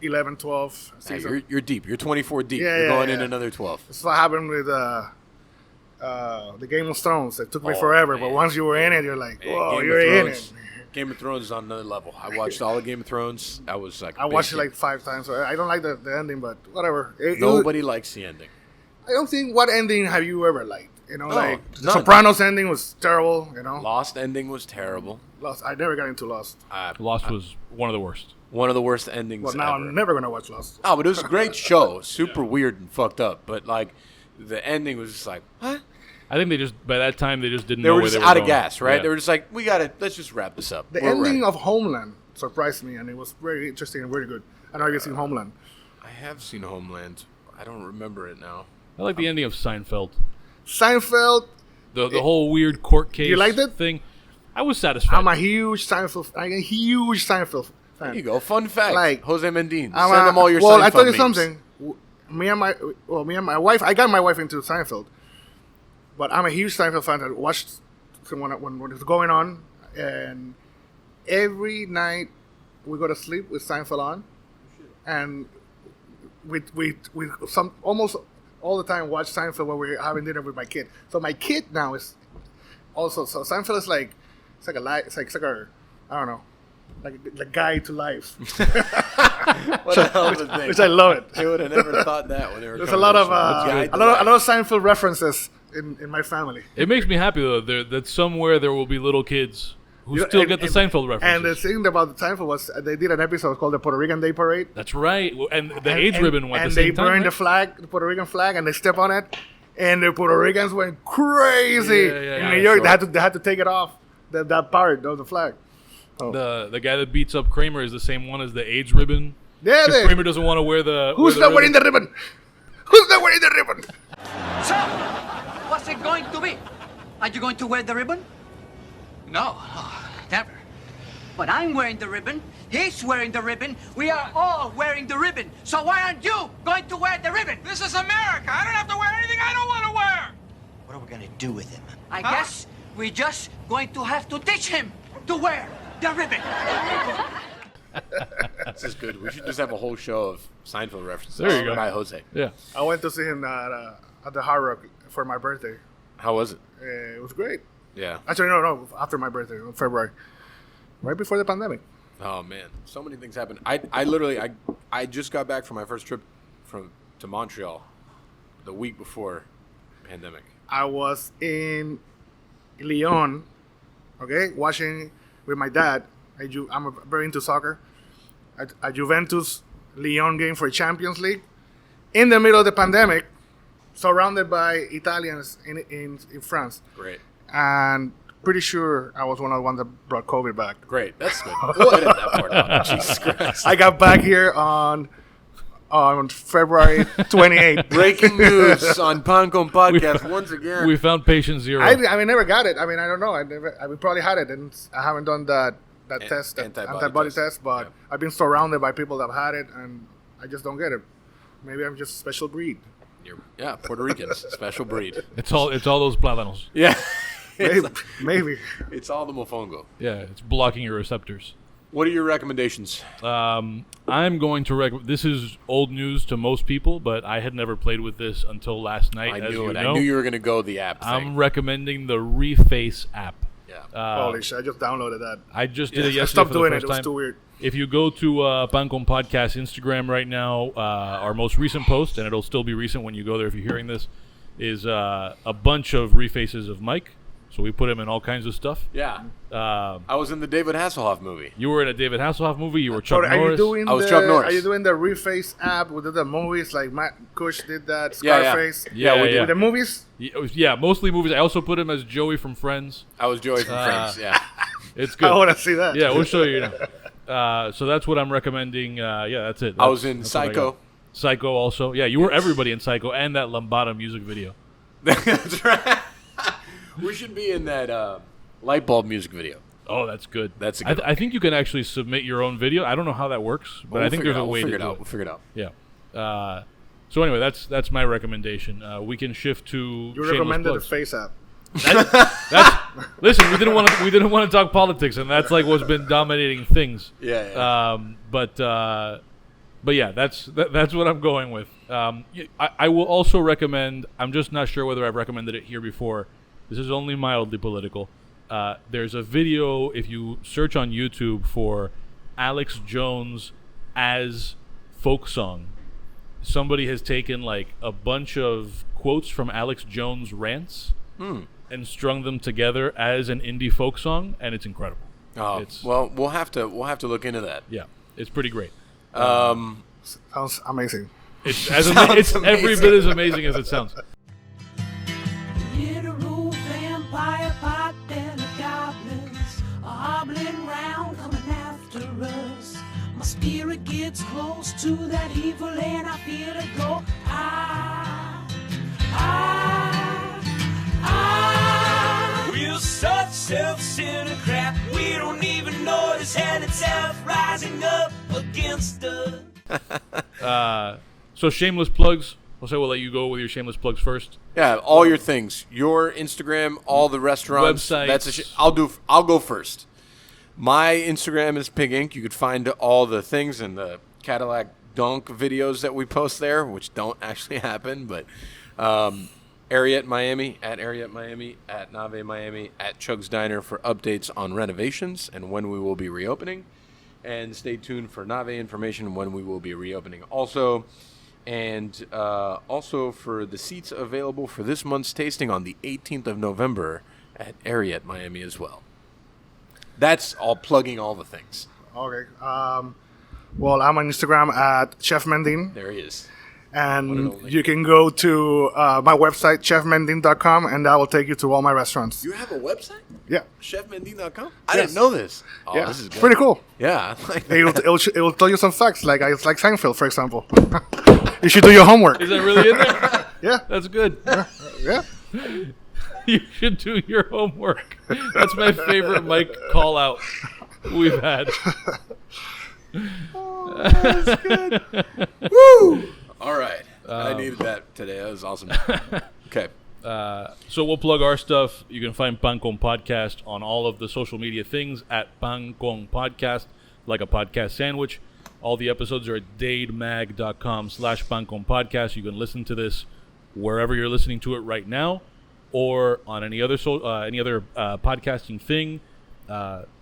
11, 12 Yeah, seasons. you're deep. You're 24 deep. Yeah, you're yeah, going in yeah. another 12. This is what happened with the Game of Thrones. It took me Oh, forever, man. but once you were in it, you're like, Man, whoa, Game you're of in Thrones. it. Game of Thrones is on another level. I watched all of Game of Thrones. I was like, I watched it like 5 times. So I don't like the ending, but whatever. nobody likes the ending. I don't think, what ending have you ever liked? Like the none. Sopranos ending was terrible. Lost ending was terrible. Lost. I never got into Lost. Lost was one of the worst. One of the worst endings Well, now ever. I'm never gonna watch Lost. Oh, but it was a great show. Super weird and fucked up. But like, the ending was just like, what? I think by that time they just didn't They know were where just they were out of going. gas, right? Yeah. They were just like, let's just wrap this up. The We're ending ready. of Homeland surprised me, and it was very interesting and very good. I know you've seen Homeland. I have seen Homeland. I don't remember it now. I like the ending of Seinfeld. Seinfeld. The whole weird court case liked it? thing. I was satisfied. I'm a huge Seinfeld fan. There you go. Fun fact. Like, José Mendín. I'm Send them all your well, Seinfeld I tell you memes. something. Me and my wife. I got my wife into Seinfeld, but I'm a huge Seinfeld fan. I watched when it was going on, and every night we go to sleep with Seinfeld on, and we some almost all the time watch Seinfeld when we're having dinner with my kid. So my kid now is also, so Seinfeld is like it's like a I don't know, like the guide to life. What a hell of a thing. Which I love it. They would have never thought that when they were There's a coming lot to of the show. Guide to a lot life. of Seinfeld references in my family. It makes me happy though that somewhere there will be little kids who still get the Seinfeld references. And the thing about the Seinfeld was they did an episode called the Puerto Rican Day Parade. That's right. And the AIDS ribbon went at the same time. And they burned right? the flag, the Puerto Rican flag, and they step on it, and the Puerto Ricans went crazy in New York. They had to take it off that part of the flag. The guy that beats up Kramer is the same one as the AIDS ribbon. Yeah, 'Cause Kramer doesn't want to wear the. Who's not wearing the ribbon? Who's not wearing the ribbon? So, what's it going to be? Are you going to wear the ribbon? No, never. But I'm wearing the ribbon. He's wearing the ribbon. We are all wearing the ribbon. So why aren't you going to wear the ribbon? This is America. I don't have to wear anything I don't want to wear. What are we going to do with him? I guess we're just going to have to teach him to wear the ribbon. This is good. We should just have a whole show of Seinfeld references. There you go. By Jose. Yeah. I went to see him at the Hard Rock for my birthday. How was it? It was great. Yeah. Actually, no, after my birthday, in February, right before the pandemic. Oh man, so many things happened. I literally I just got back from my first trip to Montreal, the week before pandemic. I was in Lyon, okay, watching with my dad. I'm very into soccer. A Juventus Lyon game for Champions League, in the middle of the pandemic, surrounded by Italians in France. Great. And pretty sure I was one of the ones that brought COVID back. Great. That's good. We'll edit that part out. Jesus Christ. I got back here on February 28th. Breaking news on Pancon Podcast once again. We found patient zero. I never got it. I mean, I don't know. I probably had it, and I haven't done that test, that antibody test. But yeah. I've been surrounded by people that have had it, and I just don't get it. Maybe I'm just a special breed. Yeah, Puerto Ricans, special breed. It's all those plátanos. Yeah. Maybe. It's all the mofongo. Yeah, it's blocking your receptors. What are your recommendations? I'm going to this is old news to most people, but I had never played with this until last night. I as knew you it. know. I knew you were going to go the app thing. I'm recommending the Reface app. Yeah. Holy shit! I just downloaded that. I just did it I yesterday stopped for the doing first it. It was time. too weird. If you go to Pancon Podcast Instagram right now, our most recent post, and it'll still be recent when you go there if you're hearing this, is a bunch of refaces of Mike So we put him in all kinds of stuff. Yeah. I was in the David Hasselhoff movie. You were in a David Hasselhoff movie. You were Chuck Are you Norris. doing I was Chuck Norris. Are you doing the Reface app with the movies like Matt Cush did that, Yeah, Scarface? Yeah, we yeah. With the movies? Yeah, mostly movies. I also put him as Joey from Friends. I was Joey from Friends. Yeah. It's good. I want to see that. Yeah, we'll show you now. So that's what I'm recommending. Yeah, that's it. I was in that's what I Psycho. got. Psycho also. Yeah, you were everybody in Psycho and that Lambada music video. That's right. We should be in that light bulb music video. Oh, that's good. That's a good I think you can actually submit your own video. I don't know how that works, but I think there's a way to do it. We'll figure it out. Yeah. So anyway, that's my recommendation. We can shift to You shameless recommended plugs. the Face app. Listen, we didn't want to talk politics, and that's like what's been dominating things. Yeah. But yeah, that's what I'm going with. I will also recommend. I'm just not sure whether I've recommended it here before. This is only mildly political. There's a video, if you search on YouTube for Alex Jones as folk song. Somebody has taken like a bunch of quotes from Alex Jones rants and strung them together as an indie folk song, and it's incredible. Oh, well, we'll have to look into that. Yeah, it's pretty great. Sounds amazing. It's every bit as amazing as it sounds. Literal vampire pot belly goblins are hobbling round coming after us. My spirit gets close to that evil and I feel it go. We're such self-centered crap. We don't even notice hell itself rising up against us. So shameless plugs. Jose, we'll let you go with your shameless plugs first. Yeah, all your things. Your Instagram, all the restaurants. Websites. I'll go first. My Instagram is Pig Ink. You could find all the things and the Cadillac Dunk videos that we post there, which don't actually happen, but Ariette Miami, at Ariette Miami, at Nave Miami, at Chug's Diner for updates on renovations and when we will be reopening. And stay tuned for Nave information when we will be reopening also. And also for the seats available for this month's tasting on the 18th of November at Ariette Miami as well. That's all plugging all the things. Okay. Well, I'm on Instagram at Chef Mendín. There he is. And you can go to my website, chefmendin.com, and that will take you to all my restaurants. You have a website? Yeah. Chefmendin.com? I didn't know this. Oh, Yeah. this is good. Pretty cool. Yeah. It will tell you some facts, like it's like Seinfeld, for example. You should do your homework. Is that really in there? Yeah. That's good. Yeah. You should do your homework. That's my favorite Mike call out we've had. That's good. Woo! All right. I needed that today. That was awesome. Okay. So we'll plug our stuff. You can find Pan Con Podcast on all of the social media things at Pan Con Podcast, like a podcast sandwich. All the episodes are at dademag.com/Pan Con Podcast. You can listen to this wherever you're listening to it right now, or on any other podcasting thing.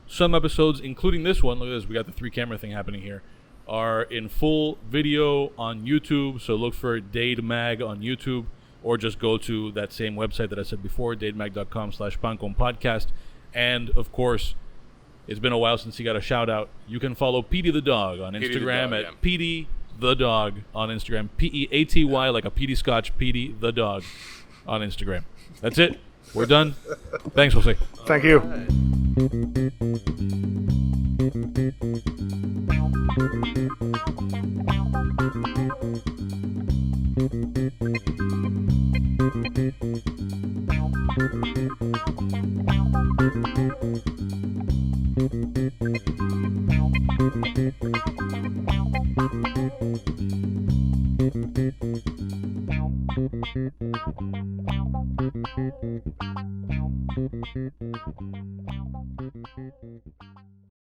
Some episodes, including this one, look at this, we got the 3-camera thing happening here, are in full video on YouTube. So look for Dade Mag on YouTube, or just go to that same website that I said before, dademag.com/Pan Con Podcast. And of course, it's been a while since you got a shout out. You can follow Petey the Dog on Instagram at Petey the Dog on Instagram. Peaty, like a Petey Scotch, Petey the Dog on Instagram. That's it. We're done. Thanks, Jose. Thank you.